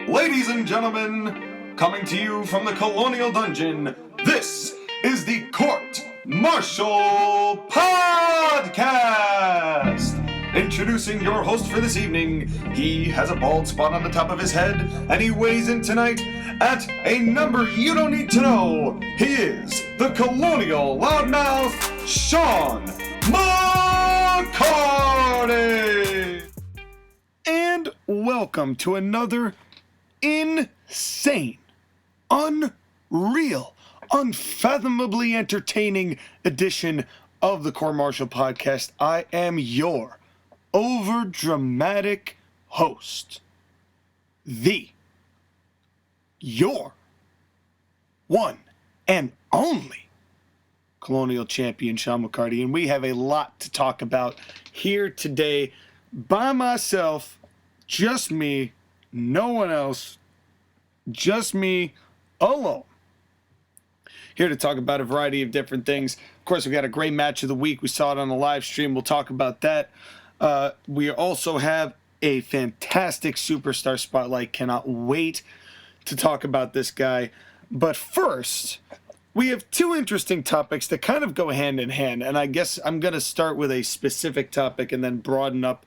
Ladies and gentlemen, coming to you from the Colonial Dungeon, this is the Court-Martail Podcast! Introducing your host for this evening, he has a bald spot on the top of his head, and he weighs in tonight at a number you don't need to know. He is the Colonial Loudmouth, Sean McCarty! And welcome to another insane, unreal, unfathomably entertaining edition of the Court-Martail Podcast. I am your overdramatic host, your one and only Colonial Champion, Sean McCarty, and we have a lot to talk about here today by myself, just me, no one else, just me alone. Here to talk about a variety of different things. Of course, we got a great match of the week. We saw it on the live stream. We'll talk about that. We also have a fantastic superstar spotlight. Cannot wait to talk about this guy. But first, we have two interesting topics that kind of go hand in hand. And I guess I'm going to start with a specific topic and then broaden up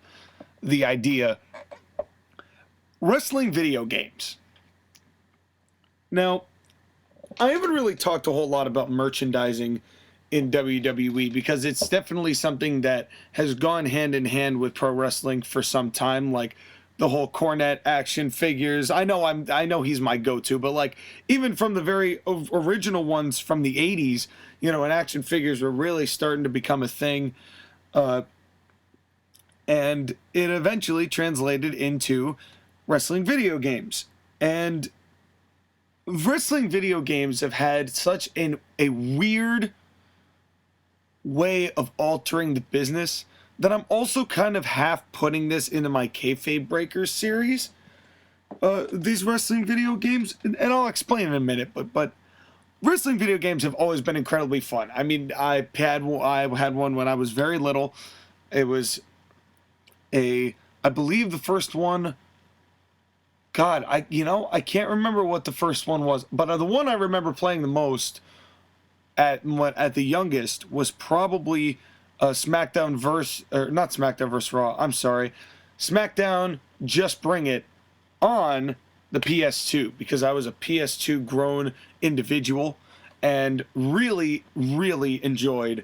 the idea. Wrestling video games. Now, I haven't really talked a whole lot about merchandising in WWE because it's definitely something that has gone hand in hand with pro wrestling for some time, like the whole Cornette action figures. I know he's my go-to, but like even from the very original ones from the 80s, you know, and action figures were really starting to become a thing. And it eventually translated into wrestling video games. And wrestling video games have had such a weird way of altering the business that I'm also kind of half putting this into my Kayfabe Breakers series. These wrestling video games, and I'll explain in a minute, but wrestling video games have always been incredibly fun. I mean, I had one when I was very little. It was I believe the first one, God, I can't remember what the first one was, but the one I remember playing the most at the youngest was probably Smackdown versus Raw. I'm sorry, Smackdown Just Bring It on the PS2, because I was a PS2 grown individual and really, really enjoyed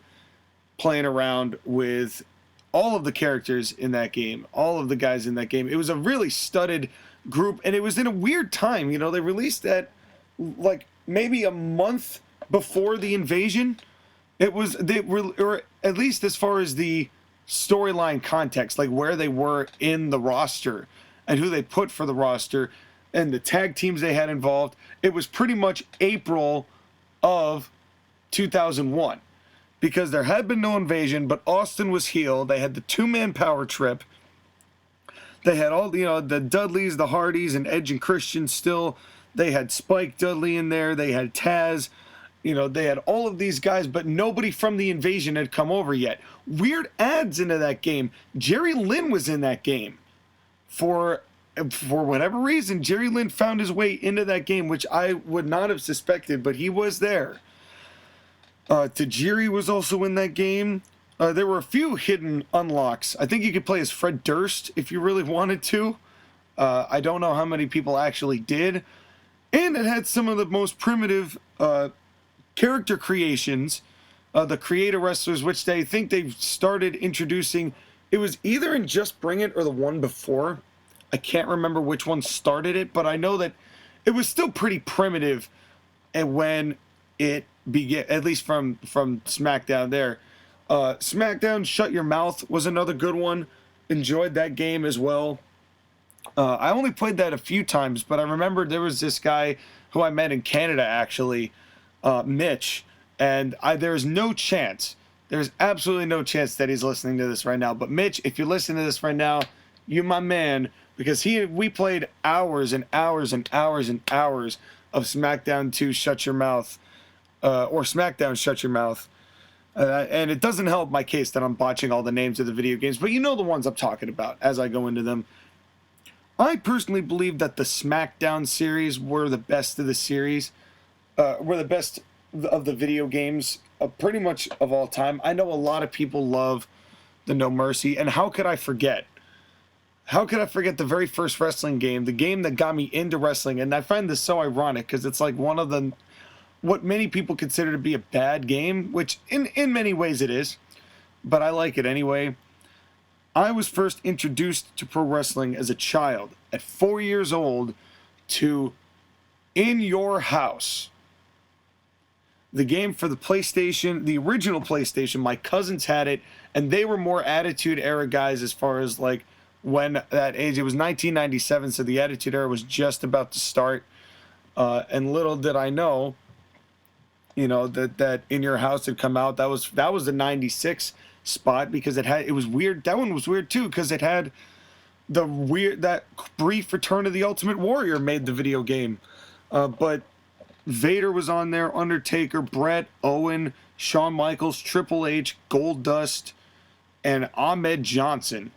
playing around with all of the characters in that game, all of the guys in that game. It was a really studded group, and it was in a weird time. You know, they released that like maybe a month before the invasion. Or at least as far as the storyline context, like where they were in the roster and who they put for the roster and the tag teams they had involved. It was pretty much April of 2001 because there had been no invasion, but Austin was heel. They had the two-man power trip. They had all, the Dudleys, the Hardys, and Edge and Christian still. They had Spike Dudley in there. They had Taz. They had all of these guys, but nobody from the invasion had come over yet. Weird adds into that game. Jerry Lynn was in that game. For whatever reason, Jerry Lynn found his way into that game, which I would not have suspected, but he was there. Tajiri was also in that game. There were a few hidden unlocks. I think you could play as Fred Durst if you really wanted to. I don't know how many people actually did. And it had some of the most primitive character creations, the creator wrestlers, which they think they've started introducing. It was either in Just Bring It or the one before. I can't remember which one started it, but I know that it was still pretty primitive and when it began, at least from SmackDown there. SmackDown Shut Your Mouth was another good one. Enjoyed that game as well. I only played that a few times, but I remember there was this guy who I met in Canada, actually, Mitch, and there's absolutely no chance that he's listening to this right now. But Mitch, if you're listening to this right now, you're my man, because we played hours and hours and hours and hours of SmackDown 2 Shut Your Mouth, or SmackDown Shut Your Mouth. And it doesn't help my case that I'm botching all the names of the video games, but you know the ones I'm talking about as I go into them. I personally believe that the Smackdown series were the best of the series, were the best of the video games, pretty much of all time. I know a lot of people love the No Mercy, and how could I forget? How could I forget the very first wrestling game, the game that got me into wrestling? And I find this so ironic because it's like one of the, what many people consider to be a bad game, which in many ways it is, but I like it anyway. I was first introduced to pro wrestling as a child at 4 years old to In Your House. The game for the PlayStation, the original PlayStation, my cousins had it, and they were more Attitude Era guys as far as like when that age. It was 1997, so the Attitude Era was just about to start. And little did I know, you know, that In Your House had come out. That was the 96 spot because it was weird. That one was weird too because it had that brief Return of the Ultimate Warrior made the video game. But Vader was on there, Undertaker, Bret, Owen, Shawn Michaels, Triple H, Goldust, and Ahmed Johnson.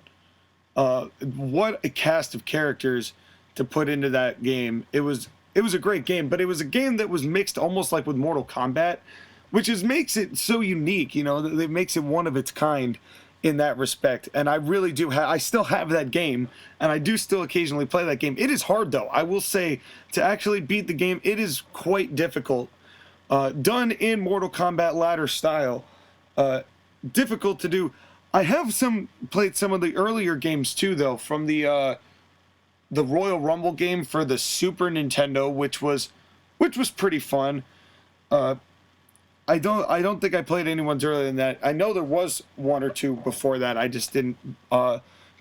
What a cast of characters to put into that game. It was a great game, but it was a game that was mixed almost like with Mortal Kombat, which makes it so unique, you know, it makes it one of its kind in that respect. And I really do I still have that game, and I do still occasionally play that game. It is hard, though. I will say, to actually beat the game, it is quite difficult. Done in Mortal Kombat ladder style. Difficult to do. I have played some of the earlier games, too, though, from the Royal Rumble game for the Super Nintendo, which was pretty fun. I don't think I played anyone's earlier than that. I know there was one or two before that. I just didn't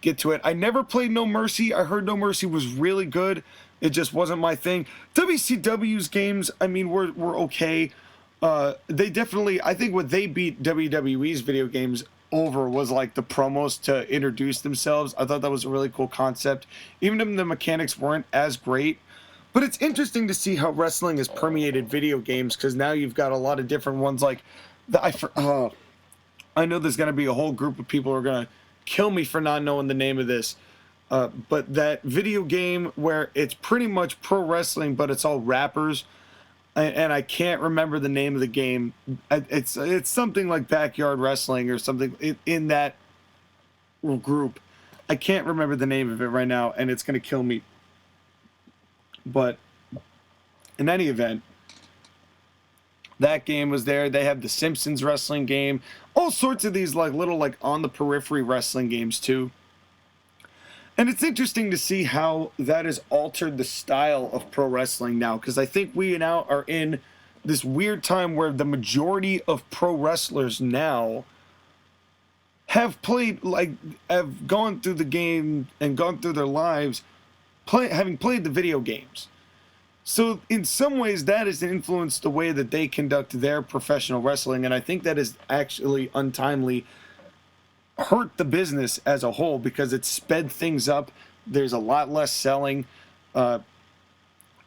get to it. I never played No Mercy. I heard No Mercy was really good. It just wasn't my thing. WCW's games, I mean, were okay. They definitely, I think what they beat WWE's video games over was like the promos to introduce themselves. I thought that was a really cool concept. Even if the mechanics weren't as great. But it's interesting to see how wrestling has permeated video games, because now you've got a lot of different ones. Like, I know there's going to be a whole group of people who are going to kill me for not knowing the name of this. But that video game where it's pretty much pro wrestling, but it's all rappers, and I can't remember the name of the game. It's something like Backyard Wrestling or something in that group. I can't remember the name of it right now, and it's going to kill me. But in any event, that game was there. They have the Simpsons wrestling game, all sorts of these like little like on the periphery wrestling games too. And it's interesting to see how that has altered the style of pro wrestling now, because I think we now are in this weird time where the majority of pro wrestlers now have gone through the game and gone through their lives having played the video games. So in some ways that has influenced the way that they conduct their professional wrestling, and I think that has actually untimely hurt the business as a whole, because it's sped things up. There's a lot less selling.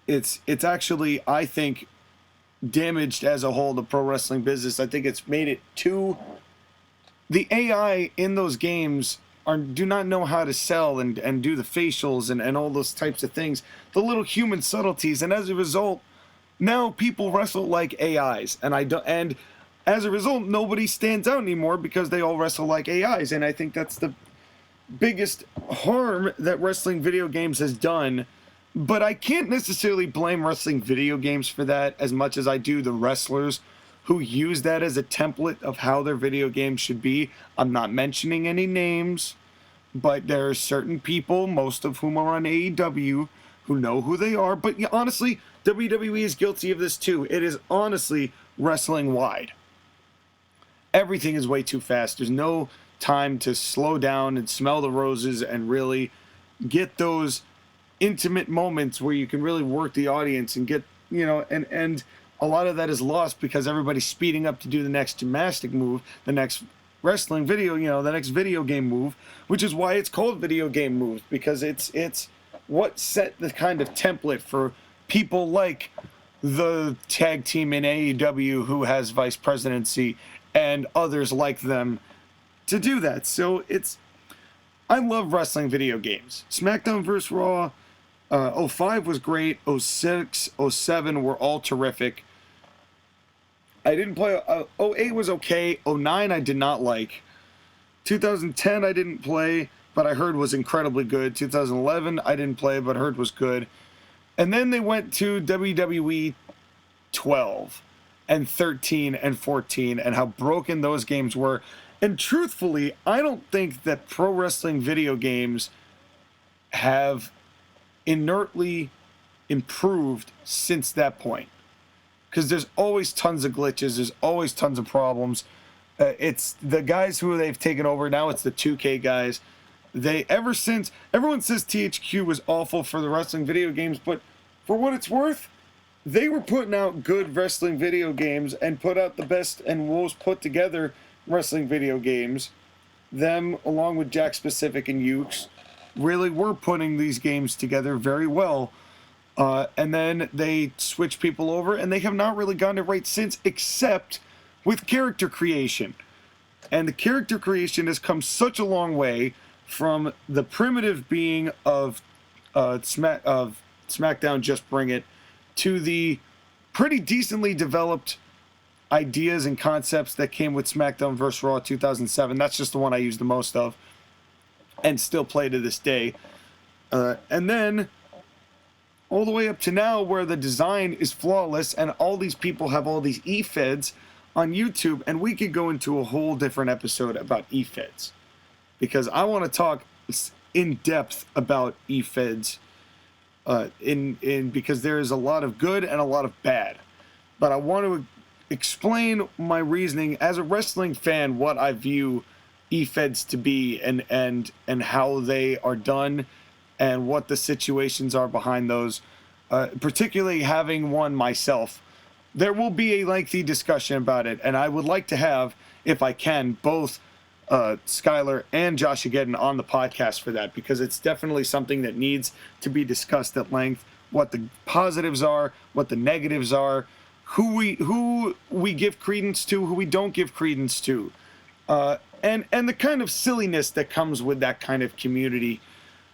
It's actually, I think, damaged as a whole the pro wrestling business. I think it's made it too... The AI in those games do not know how to sell and do the facials and all those types of things, the little human subtleties, and as a result, now people wrestle like AIs, and as a result, nobody stands out anymore because they all wrestle like AIs, and I think that's the biggest harm that wrestling video games has done. But I can't necessarily blame wrestling video games for that as much as I do the wrestlers who use that as a template of how their video games should be. I'm not mentioning any names, but there are certain people, most of whom are on AEW, who know who they are. But yeah, honestly, WWE is guilty of this too. It is honestly wrestling wide. Everything is way too fast. There's no time to slow down and smell the roses and really get those intimate moments where you can really work the audience and get, you know, and a lot of that is lost because everybody's speeding up to do the next gymnastic move, the next wrestling video, you know, the next video game move, which is why it's called video game moves, because it's what set the kind of template for people like the tag team in AEW who has vice presidency and others like them to do that. So I love wrestling video games. Smackdown vs. Raw, 05 was great. 06, 07 were all terrific. I didn't play. 08 was okay. 09 I did not like. 2010 I didn't play, but I heard was incredibly good. 2011 I didn't play, but heard was good. And then they went to WWE 12 and 13 and 14 and how broken those games were. And truthfully, I don't think that pro wrestling video games have inertly improved since that point. Because there's always tons of glitches. There's always tons of problems. It's the guys who they've taken over. Now it's the 2K guys. Ever since, everyone says THQ was awful for the wrestling video games, but for what it's worth, they were putting out good wrestling video games and put out the best and most put together wrestling video games. Them, along with Jack Specific and Ukes, really were putting these games together very well. And then they switched people over, and they have not really gotten it right since, except with character creation. And the character creation has come such a long way from the primitive being of SmackDown Just Bring It to the pretty decently developed ideas and concepts that came with SmackDown vs. Raw 2007. That's just the one I use the most of and still play to this day. And then all the way up to now where the design is flawless and all these people have all these e-feds on YouTube, and we could go into a whole different episode about e-feds because I want to talk in depth about e-feds because there is a lot of good and a lot of bad. But I want to explain my reasoning as a wrestling fan, what I view e-feds to be and how they are done and what the situations are behind those, particularly having one myself. There will be a lengthy discussion about it, and I would like to have, if I can, both Skylar and Josh Ageddon on the podcast for that, because it's definitely something that needs to be discussed at length, what the positives are, what the negatives are, who we give credence to, who we don't give credence to, and the kind of silliness that comes with that kind of community,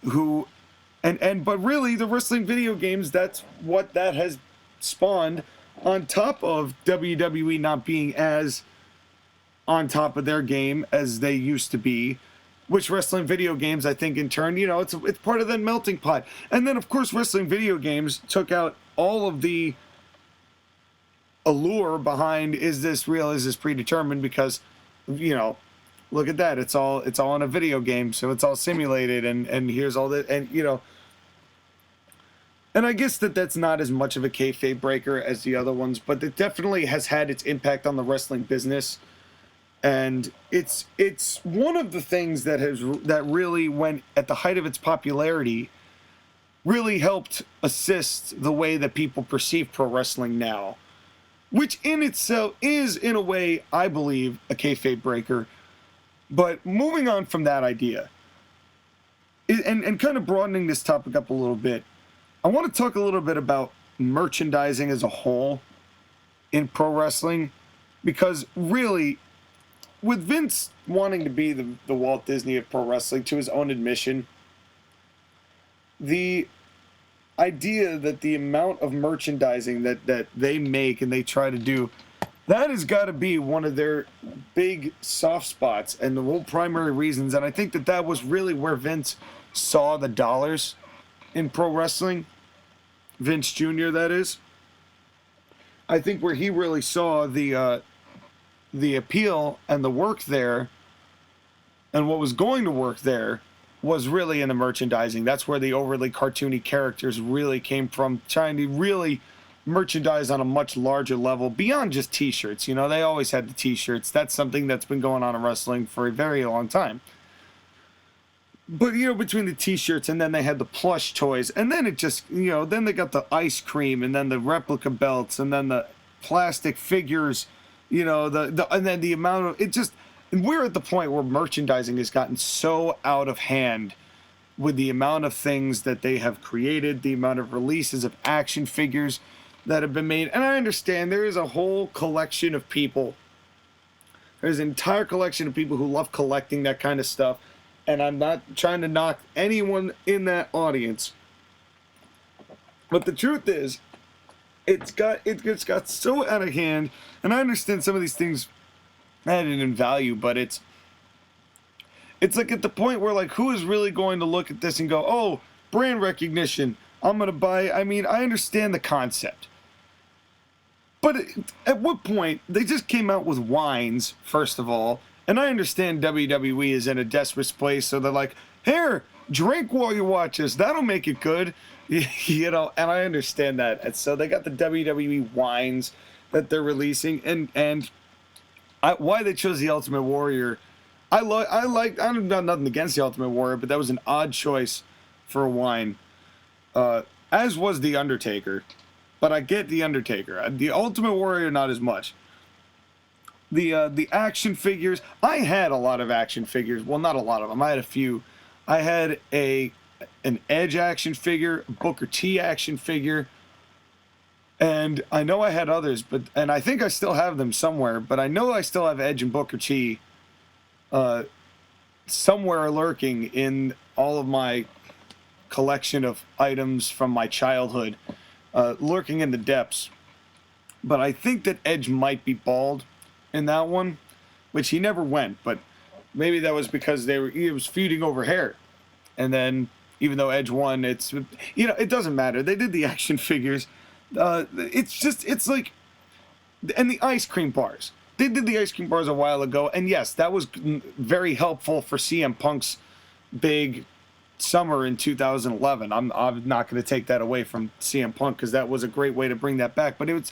but really the wrestling video games, that's what that has spawned, on top of WWE not being as on top of their game as they used to be, which wrestling video games, I think in turn, it's part of that melting pot. And then of course wrestling video games took out all of the allure behind, is this real, is this predetermined, because look at that, it's all in a video game, so it's all simulated, and here's all that, and I guess that's not as much of a kayfabe breaker as the other ones, but it definitely has had its impact on the wrestling business. And it's one of the things that really, when at the height of its popularity, really helped assist the way that people perceive pro wrestling now, which in itself is, in a way, I believe, a kayfabe breaker. But moving on from that idea, and kind of broadening this topic up a little bit, I want to talk a little bit about merchandising as a whole in pro wrestling, because really, with Vince wanting to be the Walt Disney of pro wrestling, to his own admission, the idea that the amount of merchandising that they make and they try to do, that has got to be one of their big soft spots and the whole primary reasons. And I think that was really where Vince saw the dollars in pro wrestling. Vince Jr., that is. I think where he really saw the appeal and the work there, and what was going to work there, was really in the merchandising. That's where the overly cartoony characters really came from, trying to really merchandise on a much larger level beyond just t-shirts. They always had the t-shirts. That's something that's been going on in wrestling for a very long time. But, between the t-shirts, and then they had the plush toys, and then it just, then they got the ice cream, and then the replica belts, and then the plastic figures, and then the amount of, it just, and we're at the point where merchandising has gotten so out of hand with the amount of things that they have created, the amount of releases of action figures that have been made. And I understand there is a whole collection of people, there's an entire collection of people who love collecting that kind of stuff. and I'm not trying to knock anyone in that audience, but the truth is, it just got so out of hand. And I understand some of these things added in value, but it's like at the point where, like, who is really going to look at this and go, oh, brand recognition, I'm going to buy. I mean, I understand the concept. But at what point, they just came out with wines, first of all, and I understand WWE is in a desperate place, so they're like, here, drink while you watch this, that'll make it good, you know, and I understand that. And so they got the WWE wines that they're releasing, and why they chose the Ultimate Warrior, I don't got nothing against the Ultimate Warrior, but that was an odd choice for a wine, as was the Undertaker. But I get the Undertaker. The Ultimate Warrior, not as much. The action figures, I had a lot of action figures. Well, not a lot of them. I had a few. I had an Edge action figure, a Booker T action figure, and I know I had others, and I think I still have them somewhere. But I know I still have Edge and Booker T somewhere lurking in all of my collection of items from my childhood. Lurking in the depths. But I think that Edge might be bald in that one, which he never went, but maybe that was because he was feuding over hair. And then, even though Edge won, it's, you know, it doesn't matter. They did the action figures. It's like, and the ice cream bars. They did the ice cream bars a while ago, and yes, that was very helpful for CM Punk's big summer in 2011. I'm not going to take that away from CM Punk, because that was a great way to bring that back. But it was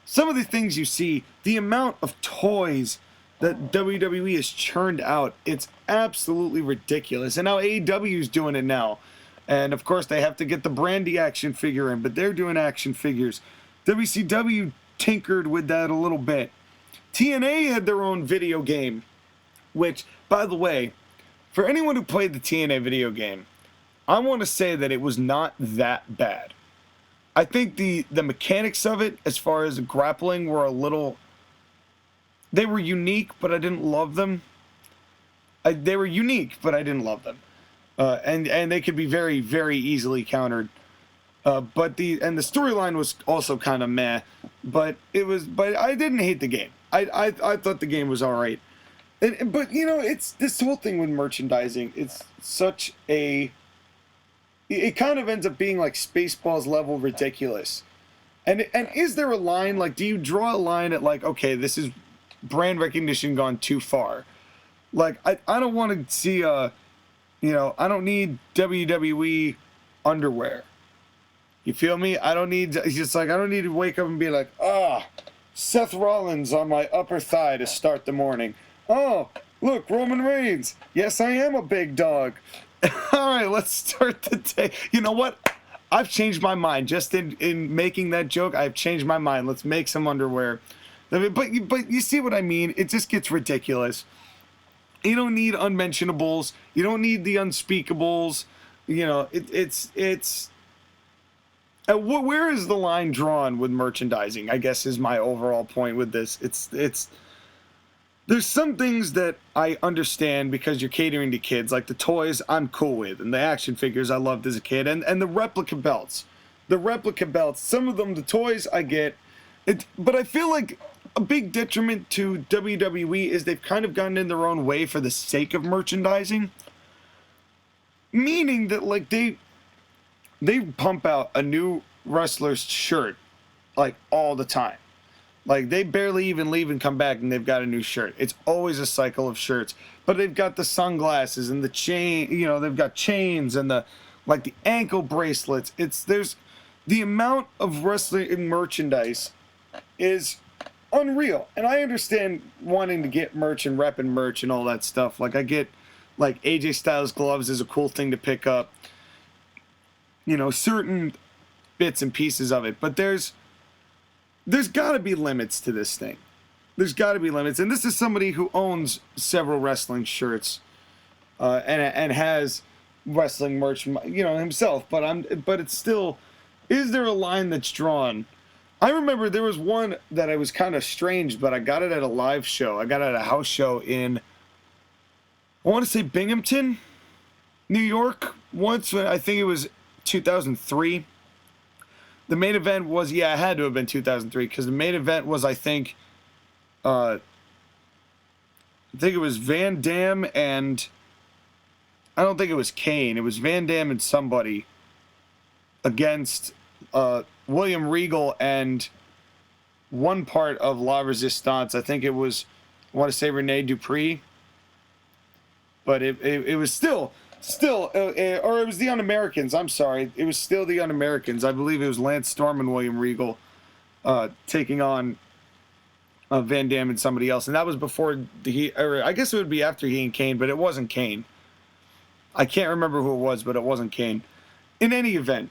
some of the things you see, the amount of toys that WWE has churned out, it's absolutely ridiculous. And now AEW is doing it now. And of course they have to get the Brandy action figure in, but they're doing action figures. WCW tinkered with that a little bit. TNA had their own video game, which, by the way, for anyone who played the TNA video game, I want to say that it was not that bad. I think the mechanics of it, as far as grappling, were a little... They were unique, but I didn't love them. They were unique, but I didn't love them. And they could be very, very easily countered. But the storyline was also kind of meh. But I didn't hate the game. I thought the game was all right. But, you know, it's this whole thing with merchandising. It's such a... It kind of ends up being like Spaceballs level ridiculous. And is there a line, like, do you draw a line at, like, okay, this is brand recognition gone too far? Like, I don't want to see you know, I don't need WWE underwear. You feel me? I don't need to wake up and be like, Seth Rollins on my upper thigh to start the morning. Oh, look, Roman Reigns. Yes, I am a big dog. All right, let's start the day. You know what? I've changed my mind. Just in making that joke, I've changed my mind. Let's make some underwear. But you see what I mean? It just gets ridiculous. You don't need unmentionables. You don't need the unspeakables. You know, it's where is the line drawn with merchandising, I guess, is my overall point with this. It's there's some things that I understand because you're catering to kids, like the toys I'm cool with, and the action figures I loved as a kid, and the replica belts. The replica belts, some of them, the toys I get, but I feel like a big detriment to WWE is they've kind of gotten in their own way for the sake of merchandising. Meaning that, like, they pump out a new wrestler's shirt, like, all the time. Like, they barely even leave and come back and they've got a new shirt. It's always a cycle of shirts. But they've got the sunglasses and the chain, you know, they've got chains and the ankle bracelets. There's the amount of wrestling merchandise is unreal. And I understand wanting to get merch and repping merch and all that stuff. Like, I get, like, AJ Styles gloves is a cool thing to pick up. You know, certain bits and pieces of it. But there's got to be limits to this thing. There's got to be limits. And this is somebody who owns several wrestling shirts and has wrestling merch, you know, himself. But it's still, is there a line that's drawn? I remember there was one that I was kind of strange, but I got it at a live show. I got it at a house show in, I want to say Binghamton. New York once, when I think it was 2003. The main event was, yeah, it had to have been 2003 because the main event was, I think it was Van Dam and I don't think it was Kane. It was Van Dam and somebody against William Regal and one part of La Resistance. I think it was, I want to say Rene Dupree, but it was still, or it was the Un-Americans. I'm sorry, it was still the Un-Americans. I believe it was Lance Storm and William Regal taking on Van Dam and somebody else, and that was before or I guess it would be after he and Kane, but it wasn't Kane. I can't remember who it was, but it wasn't Kane. In any event,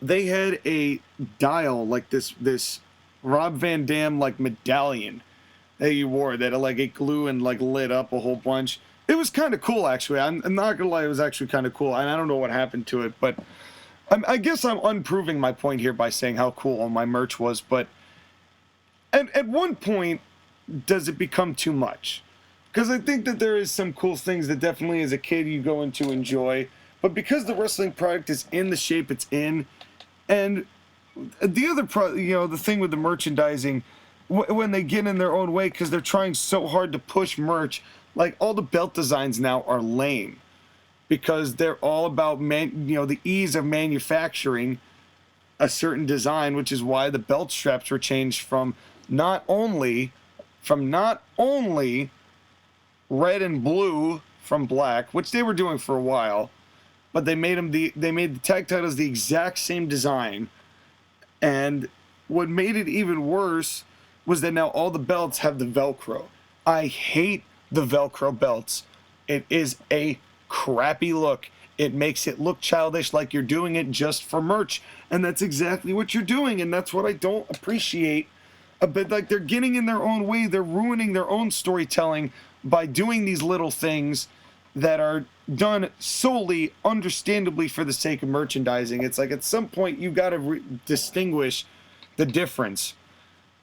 they had a dial like this Rob Van Dam like medallion that you wore that like it glue and like lit up a whole bunch. It was kind of cool, actually. I'm not gonna lie, it was actually kind of cool, and I don't know what happened to it, but I guess I'm unproving my point here by saying how cool all my merch was. But at one point, does it become too much? Because I think that there is some cool things that definitely as a kid you go in to enjoy, but because the wrestling product is in the shape it's in, and the other the thing with the merchandising, when they get in their own way, because they're trying so hard to push merch, like all the belt designs now are lame, because they're all about the ease of manufacturing a certain design, which is why the belt straps were changed from not only red and blue from black, which they were doing for a while, but they made the tag titles the exact same design. And what made it even worse was that now all the belts have the Velcro. I hate the Velcro belts. It is a crappy look. It makes it look childish, like you're doing it just for merch, and that's exactly what you're doing, and that's what I don't appreciate. But like, they're getting in their own way, they're ruining their own storytelling by doing these little things that are done solely, understandably, for the sake of merchandising. It's like at some point you got to distinguish the difference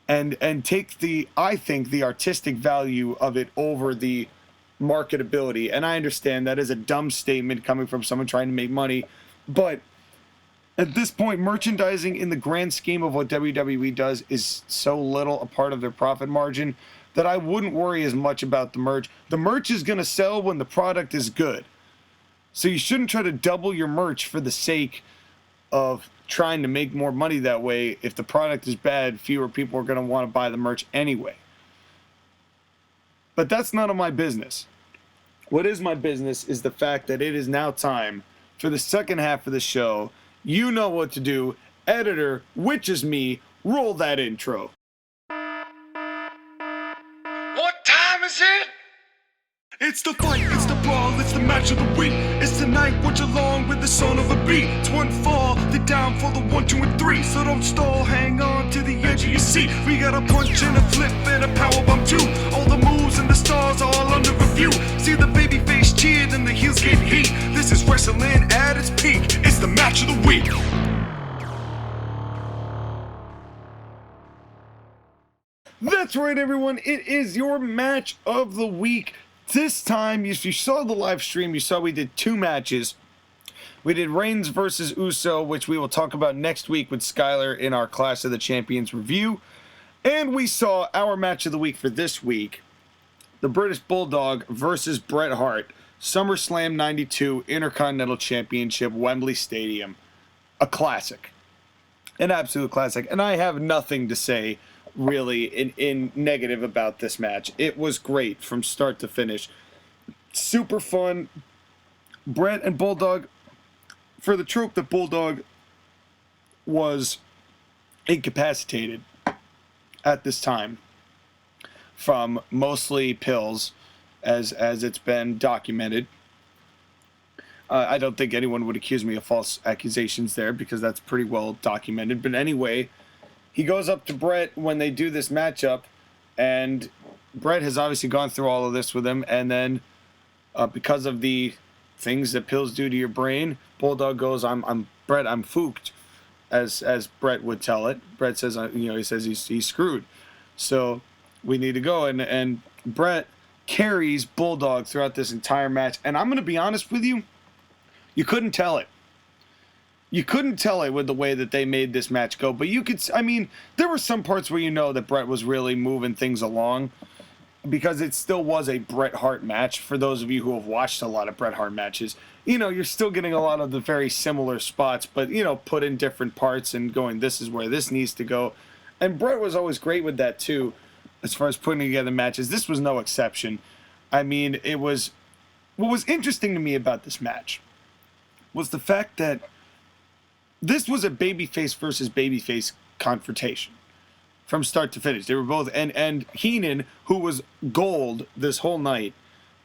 and take I think the artistic value of it over the marketability. And I understand that is a dumb statement coming from someone trying to make money, but at this point, merchandising in the grand scheme of what WWE does is so little a part of their profit margin that I wouldn't worry as much about the merch. The merch is going to sell when the product is good. So you shouldn't try to double your merch for the sake of trying to make more money that way. If the product is bad, fewer people are going to want to buy the merch anyway. But that's none of my business. What is my business is the fact that it is now time for the second half of the show. You know what to do. Editor, which is me, roll that intro. What time is it? It's the fight, it's the brawl, it's the match of the week. It's tonight, watch along with the son of a beat. It's one fall, the down for the 1, 2, and 3. So don't stall, hang on to the edge of your seat. We got a punch and a flip and a powerbomb too. All the moves and the stars are all under review. See the babyface cheer, then the heels get heat. This is wrestling at its peak. It's the match of the week. That's right, everyone. It is your match of the week. This time, if you saw the live stream, you saw we did 2 matches. We did Reigns versus Uso, which we will talk about next week with Skylar in our Clash of the Champions review. And we saw our match of the week for this week, the British Bulldog versus Bret Hart, SummerSlam 92 Intercontinental Championship, Wembley Stadium. A classic. An absolute classic. And I have nothing to say really in negative about this match. It was great from start to finish. Super fun. Bret and Bulldog, for the trope that Bulldog was incapacitated at this time from mostly pills, as it's been documented. I don't think anyone would accuse me of false accusations there, because that's pretty well documented. But anyway, he goes up to Bret when they do this matchup, and Bret has obviously gone through all of this with him, and then because of the things that pills do to your brain, Bulldog goes, I'm Bret, I'm fooked, as Bret would tell it. Bret says, he says he's screwed, so we need to go. And Bret carries Bulldog throughout this entire match. And I'm going to be honest with you, you couldn't tell it. You couldn't tell it with the way that they made this match go. But you could, I mean, there were some parts where you know that Bret was really moving things along, because it still was a Bret Hart match. For those of you who have watched a lot of Bret Hart matches, you know, you're still getting a lot of the very similar spots, but, you know, put in different parts and going, this is where this needs to go. And Bret was always great with that, too, as far as putting together matches. This was no exception. I mean, it was... What was interesting to me about this match was the fact that this was a babyface versus babyface confrontation from start to finish. They were both... And Heenan, who was gold this whole night,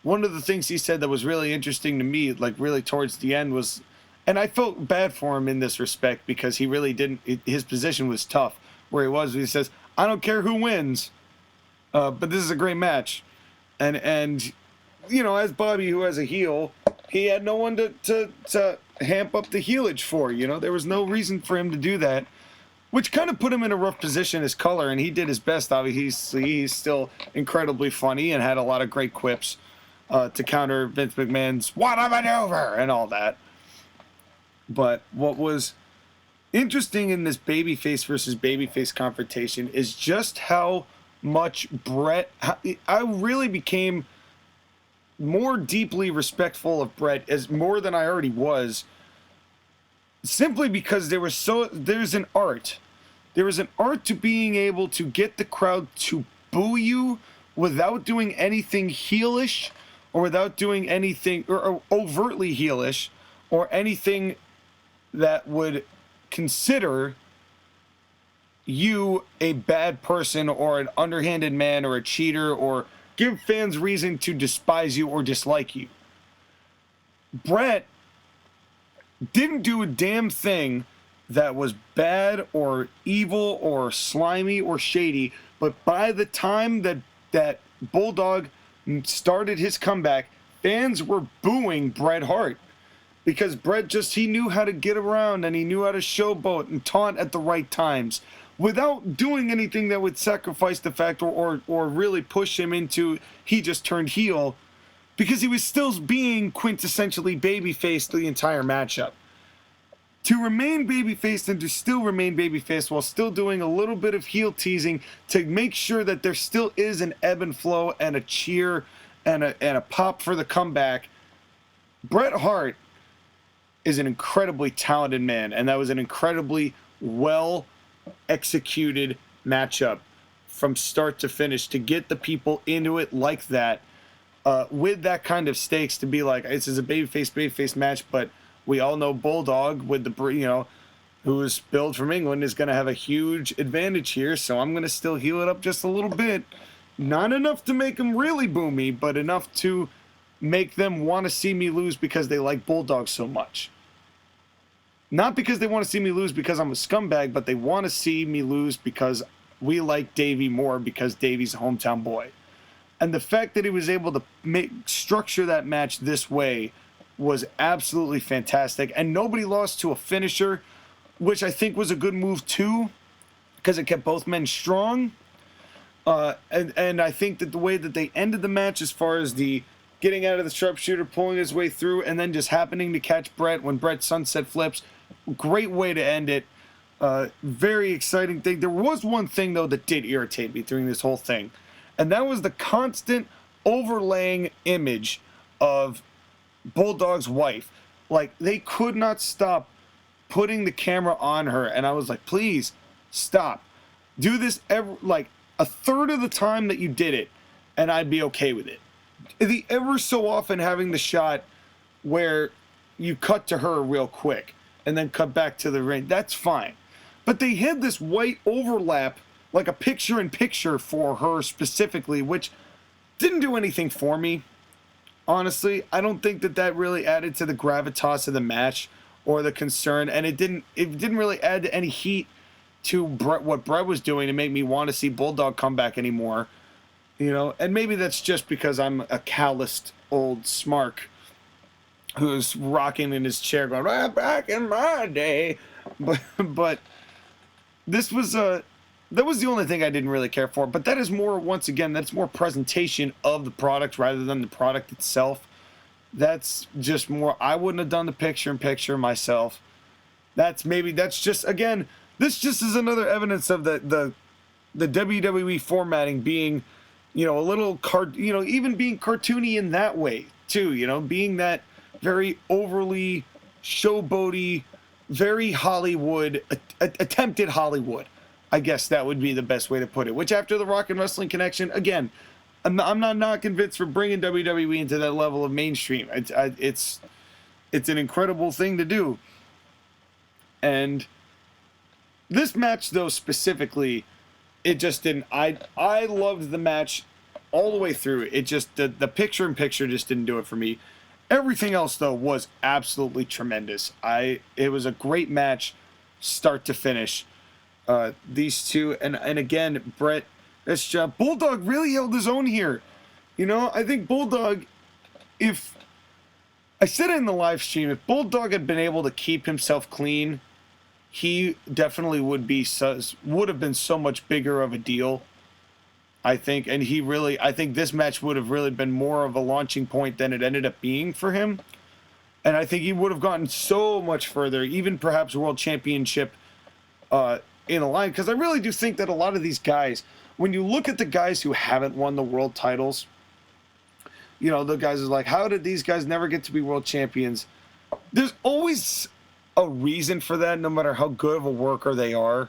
one of the things he said that was really interesting to me, like really towards the end, was... And I felt bad for him in this respect, because he really didn't... His position was tough, where he says, I don't care who wins, but this is a great match. And you know, as Bobby, who has a heel, he had no one to hamp up the heelage for, you know? There was no reason for him to do that, which kind of put him in a rough position as color, and he did his best. Obviously, he's still incredibly funny and had a lot of great quips to counter Vince McMahon's "what a maneuver" and all that. But what was interesting in this babyface versus babyface confrontation is just how much Bret... I really became more deeply respectful of Bret, as more than I already was, simply because there's an art. There is an art to being able to get the crowd to boo you without doing anything heelish, or without doing anything or overtly heelish, or anything that would consider you a bad person or an underhanded man or a cheater, or give fans reason to despise you or dislike you. Bret didn't do a damn thing that was bad or evil or slimy or shady, but by the time that Bulldog started his comeback, fans were booing Bret Hart, because Bret he knew how to get around, and he knew how to showboat and taunt at the right times without doing anything that would sacrifice the fact or really push him into he just turned heel, because he was still being quintessentially babyface the entire matchup. To remain babyface and to still remain babyface while still doing a little bit of heel teasing to make sure that there still is an ebb and flow and a cheer and a pop for the comeback. Bret Hart is an incredibly talented man, and that was an incredibly well executed matchup from start to finish, to get the people into it like that, with that kind of stakes, to be like, this is a babyface match, but we all know Bulldog, with the, you know, who is billed from England, is going to have a huge advantage here, so I'm going to still heel it up just a little bit. Not enough to make them really boo me, but enough to make them want to see me lose because they like Bulldog so much. Not because they want to see me lose because I'm a scumbag, but they want to see me lose because we like Davey more, because Davey's a hometown boy. And the fact that he was able to structure that match this way was absolutely fantastic. And nobody lost to a finisher, which I think was a good move too, because it kept both men strong. And I think that the way that they ended the match, as far as the getting out of the sharpshooter, pulling his way through, and then just happening to catch Bret when Bret sunset flips, great way to end it. Very exciting thing. There was one thing, though, that did irritate me during this whole thing, and that was the constant overlaying image of Bulldog's wife. Like, they could not stop putting the camera on her, and I was like, please stop. Do this like a third of the time that you did it, and I'd be okay with it. The ever so often having the shot where you cut to her real quick and then cut back to the ring, that's fine. But they had this white overlap, like a picture-in-picture for her specifically, which didn't do anything for me. Honestly, I don't think that really added to the gravitas of the match or the concern, and it didn't really add any heat to what Bret was doing to make me want to see Bulldog come back anymore. You know, and maybe that's just because I'm a calloused old smark who's rocking in his chair going, right back in my day. But this was that was the only thing I didn't really care for. But that is more, once again, that's more presentation of the product rather than the product itself. That's just more, I wouldn't have done the picture-in-picture myself. That's just, again, this just is another evidence of the WWE formatting being, a little, even being cartoony in that way, too, being that very overly showboaty, very Hollywood, attempted Hollywood. I guess that would be the best way to put it. Which, after the Rock and Wrestling Connection, again, I'm not convinced for bringing WWE into that level of mainstream. It's an incredible thing to do. And this match, though, specifically, it just didn't. I loved the match all the way through. It just, the picture-in-picture just didn't do it for me. Everything else, though, was absolutely tremendous. It was a great match, start to finish. These two, and again, Bret, Bulldog really held his own here. I think Bulldog, if I said it in the live stream, if Bulldog had been able to keep himself clean, he definitely would have been so much bigger of a deal, I think. And I think this match would have really been more of a launching point than it ended up being for him. And I think he would have gotten so much further, even perhaps World Championship in a line. Because I really do think that a lot of these guys, when you look at the guys who haven't won the world titles, the guys are like, how did these guys never get to be world champions? There's always a reason for that, no matter how good of a worker they are.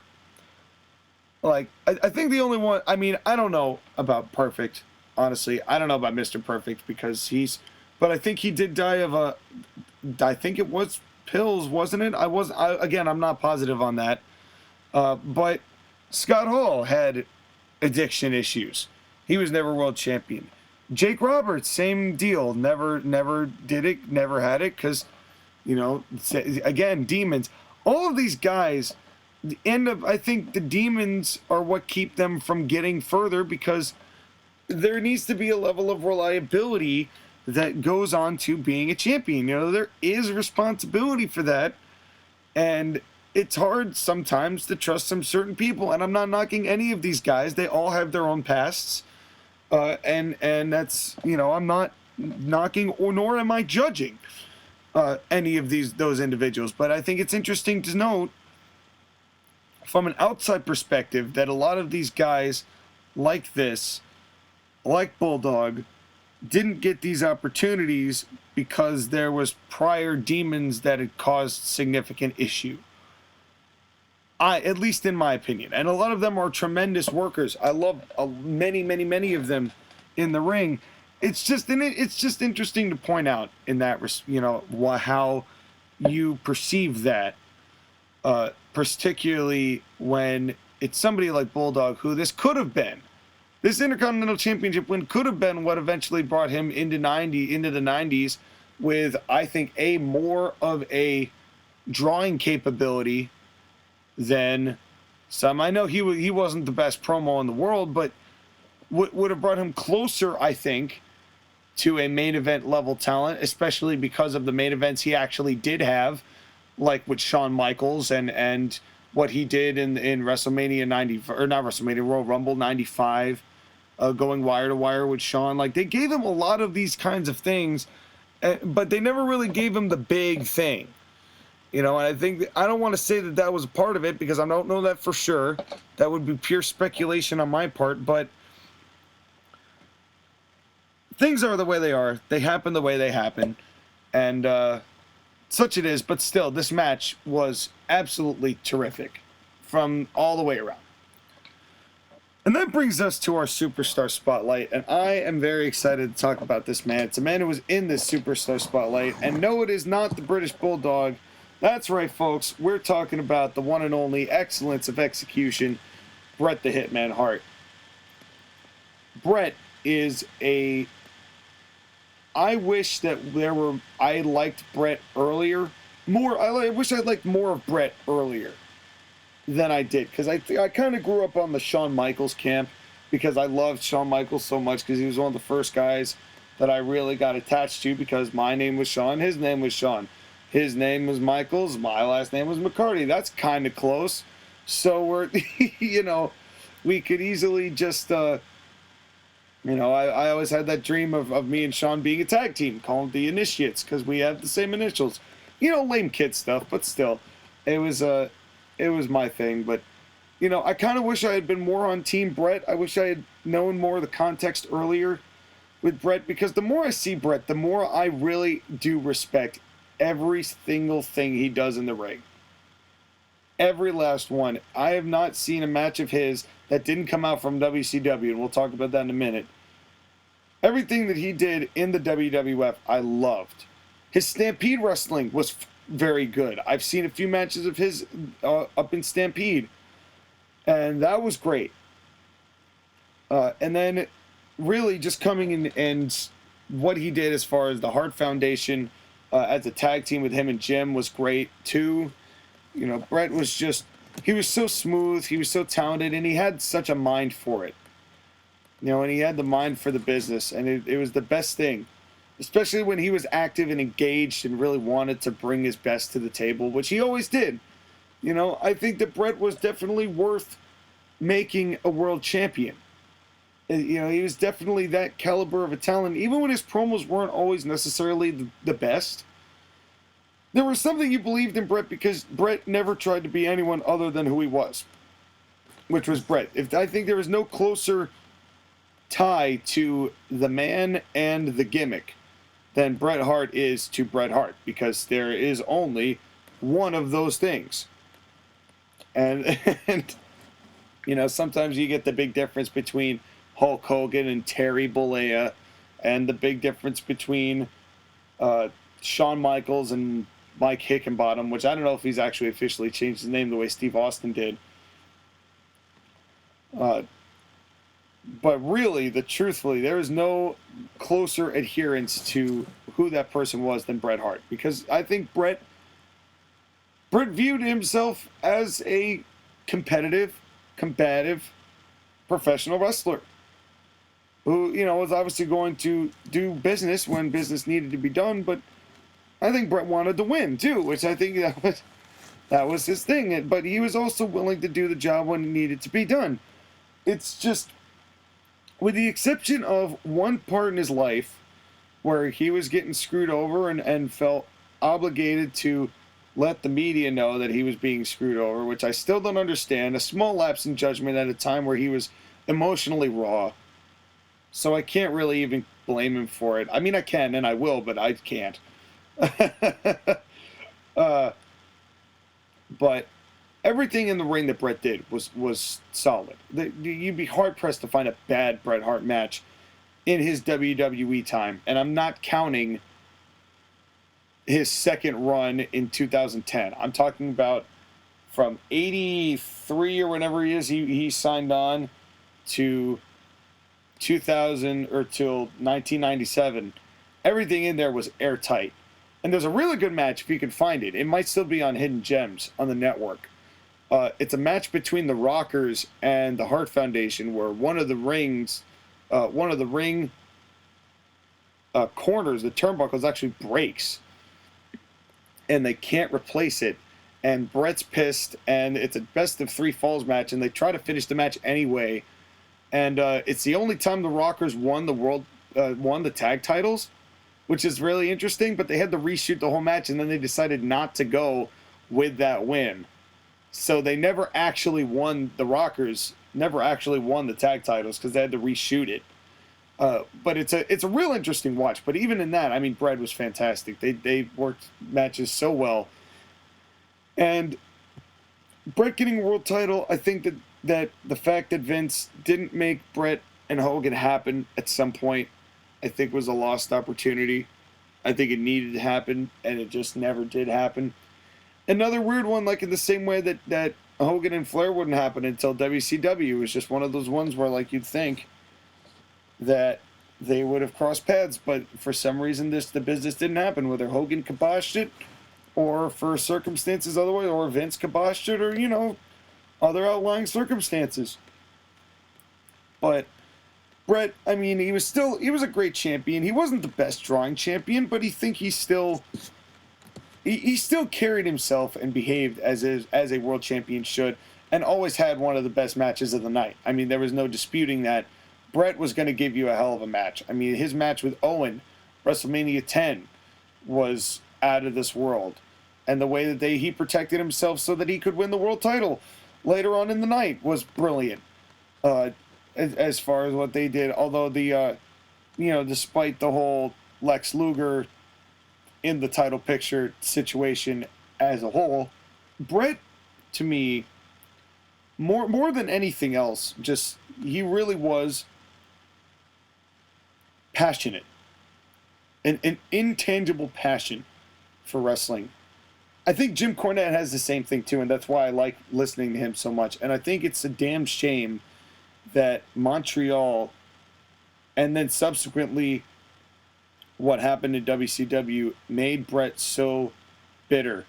Like, I think the only one, I don't know about Perfect, honestly. I don't know about Mr. Perfect because but I think he did die of I think it was pills, wasn't it? Again, I'm not positive on that. But Scott Hall had addiction issues. He was never world champion. Jake Roberts, same deal. Never did it, never had it because, again, demons. All of these guys, I think the demons are what keep them from getting further because there needs to be a level of reliability that goes on to being a champion. There is responsibility for that. And it's hard sometimes to trust some certain people, and I'm not knocking any of these guys. They all have their own pasts, and that's, I'm not knocking nor am I judging any of those individuals. But I think it's interesting to note from an outside perspective that a lot of these guys like Bulldog, didn't get these opportunities because there was prior demons that had caused significant issue. At least in my opinion. And a lot of them are tremendous workers. I love many of them in the ring. It's just interesting to point out in that, how you perceive that, particularly when it's somebody like Bulldog, who this Intercontinental Championship win could have been what eventually brought him into the 90s with, I think, more of a drawing capability than some. I know he wasn't the best promo in the world, but would have brought him closer, I think, to a main event level talent, especially because of the main events he actually did have, like with Shawn Michaels and what he did in WrestleMania 90, or not WrestleMania, Royal Rumble 95, going wire to wire with Shawn. Like, they gave him a lot of these kinds of things, but they never really gave him the big thing. And I think, I don't want to say that was a part of it because I don't know that for sure. That would be pure speculation on my part, but things are the way they are. They happen the way they happen. And such it is, but still, this match was absolutely terrific from all the way around. And that brings us to our Superstar Spotlight, and I am very excited to talk about this man. It's a man who was in this Superstar Spotlight, and no, it is not the British Bulldog. That's right, folks. We're talking about the one and only excellence of execution, Bret the Hitman Hart. Bret is I wish that I liked Bret earlier. I wish I liked more of Bret earlier than I did. Because I kind of grew up on the Shawn Michaels camp. Because I loved Shawn Michaels so much. Because he was one of the first guys that I really got attached to. Because my name was Shawn. His name was Shawn. His name was Michaels. My last name was McCarty. That's kind of close. So we're, we could easily just, I always had that dream of me and Sean being a tag team, called the Initiates, because we have the same initials. Lame kid stuff, but still, it was my thing. But, I kind of wish I had been more on Team Bret. I wish I had known more of the context earlier with Bret, because the more I see Bret, the more I really do respect every single thing he does in the ring. Every last one. I have not seen a match of his that didn't come out from WCW, and we'll talk about that in a minute. Everything that he did in the WWF, I loved. His Stampede wrestling was very good. I've seen a few matches of his up in Stampede, and that was great. And then really just coming in and what he did as far as the Hart Foundation as a tag team with him and Jim was great too. Bret was he was so smooth, he was so talented, and he had such a mind for it. And he had the mind for the business, and it was the best thing. Especially when he was active and engaged and really wanted to bring his best to the table, which he always did. I think that Bret was definitely worth making a world champion. He was definitely that caliber of a talent, even when his promos weren't always necessarily the best. There was something you believed in Bret because Bret never tried to be anyone other than who he was, which was Bret. I think there was no closer tie to the man and the gimmick than Bret Hart is to Bret Hart, because there is only one of those things. And sometimes you get the big difference between Hulk Hogan and Terry Bollea, and the big difference between Shawn Michaels and Mike Hickenbottom, which I don't know if he's actually officially changed his name the way Steve Austin did. But really, truthfully, there is no closer adherence to who that person was than Bret Hart, because I think Bret viewed himself as a combative, professional wrestler who, was obviously going to do business when business needed to be done, but I think Bret wanted to win too, which I think that was his thing. But he was also willing to do the job when it needed to be done. It's just, with the exception of one part in his life where he was getting screwed over and felt obligated to let the media know that he was being screwed over, which I still don't understand. A small lapse in judgment at a time where he was emotionally raw. So I can't really even blame him for it. I mean, I can and I will, but I can't. But everything in the ring that Bret did was solid. You'd be hard-pressed to find a bad Bret Hart match in his WWE time. And I'm not counting his second run in 2010. I'm talking about from 83 or whenever he is, he signed on to 2000 or till 1997. Everything in there was airtight. And there's a really good match if you can find it. It might still be on Hidden Gems on the network. It's a match between the Rockers and the Hart Foundation, where one of the ring corners, the turnbuckles, actually breaks, and they can't replace it. And Bret's pissed, and it's a best of 3 falls match, and they try to finish the match anyway. And it's the only time the Rockers won the tag titles, which is really interesting. But they had to reshoot the whole match, and then they decided not to go with that win. So they never actually won. The Rockers never actually won the tag titles because they had to reshoot it. But it's a real interesting watch. But even in that, I mean, Bret was fantastic. They worked matches so well. And Bret getting a world title, I think that the fact that Vince didn't make Bret and Hogan happen at some point, I think was a lost opportunity. I think it needed to happen, and it just never did happen. Another weird one, like in the same way that Hogan and Flair wouldn't happen until WCW. It was just one of those ones where, like, you'd think that they would have crossed paths, but for some reason the business didn't happen, whether Hogan kiboshed it, or for circumstances otherwise, or Vince kiboshed it, or, other outlying circumstances. But Bret, I mean, he was a great champion. He wasn't the best drawing champion, but he still carried himself and behaved as a world champion should. and always had one of the best matches of the night. I mean, there was no disputing that. Bret was going to give you a hell of a match. I mean, his match with Owen, WrestleMania 10, was out of this world. And the way that he protected himself so that he could win the world title later on in the night was brilliant. As far as what they did, although despite the whole Lex Luger in the title picture situation as a whole, Bret, to me, more than anything else, just he really was passionate, an intangible passion for wrestling. I think Jim Cornette has the same thing too, and that's why I like listening to him so much. And I think it's a damn shame that Montreal, and then subsequently what happened in WCW, made Bret so bitter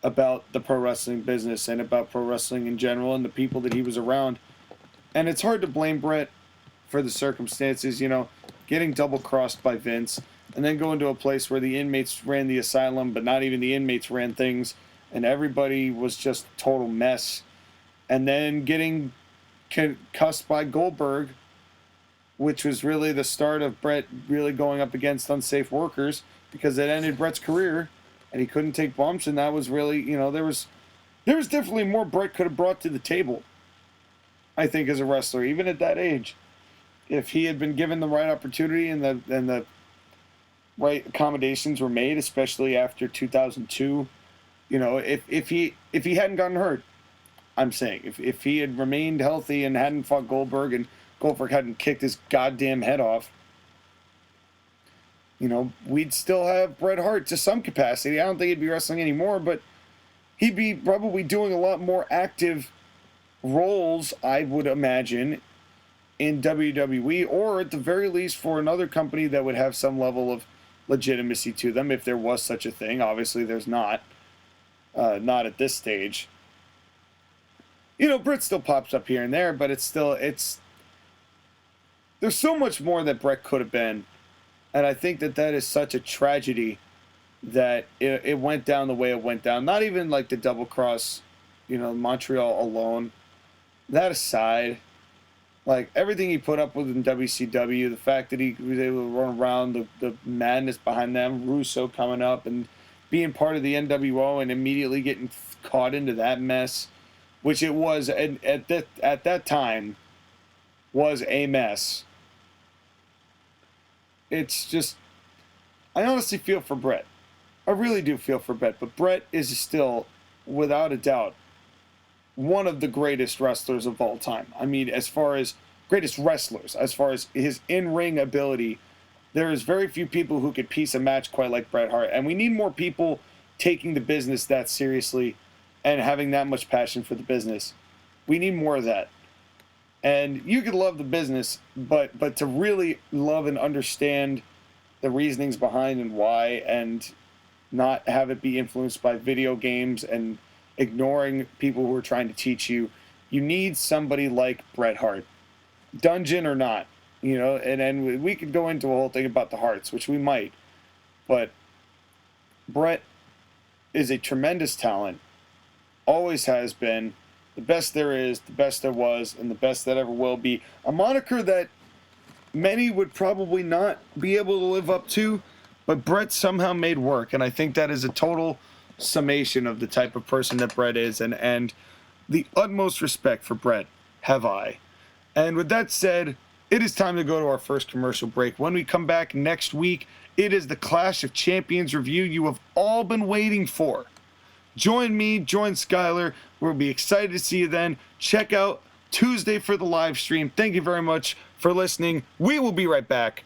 about the pro wrestling business and about pro wrestling in general and the people that he was around. And it's hard to blame Bret for the circumstances, getting double-crossed by Vince, and then going to a place where the inmates ran the asylum, but not even the inmates ran things, and everybody was just a total mess. And then getting cussed by Goldberg, which was really the start of Bret really going up against unsafe workers, because it ended Bret's career, and he couldn't take bumps, and that was really, there was definitely more Bret could have brought to the table, I think, as a wrestler, even at that age. If he had been given the right opportunity and the right accommodations were made, especially after 2002, if he hadn't gotten hurt, I'm saying, if he had remained healthy and hadn't fought Goldberg and Goldberg hadn't kicked his goddamn head off, we'd still have Bret Hart to some capacity. I don't think he'd be wrestling anymore, but he'd be probably doing a lot more active roles, I would imagine, in WWE, or at the very least for another company that would have some level of legitimacy to them, if there was such a thing. Obviously, there's not at this stage. Bret still pops up here and there, but there's so much more that Bret could have been, and I think that is such a tragedy that it went down the way it went down. Not even like the double cross, Montreal alone. That aside, like everything he put up with in WCW, the fact that he was able to run around, the madness behind them, Russo coming up and being part of the NWO and immediately getting caught into that mess, which it was at that time was a mess. It's just, I honestly feel for Bret. I really do feel for Bret, but Bret is still, without a doubt, one of the greatest wrestlers of all time. I mean, as far as greatest wrestlers, as far as his in-ring ability, there is very few people who could piece a match quite like Bret Hart, and we need more people taking the business that seriously and having that much passion for the business. We need more of that. And you could love the business, but to really love and understand the reasonings behind and why, and not have it be influenced by video games and ignoring people who are trying to teach you, you need somebody like Bret Hart. Dungeon or not, and then we could go into a whole thing about the Harts, which we might, but Bret is a tremendous talent, always has been, the best there is, the best there was, and the best that ever will be. A moniker that many would probably not be able to live up to, but Bret somehow made work, and I think that is a total summation of the type of person that Bret is, and the utmost respect for Bret have I. And with that said, it is time to go to our first commercial break. When we come back next week, it is the Clash of Champions review you have all been waiting for. Join me, join Skylar. We'll be excited to see you then. Check out Tuesday for the live stream. Thank you very much for listening. We will be right back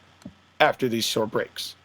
after these short breaks.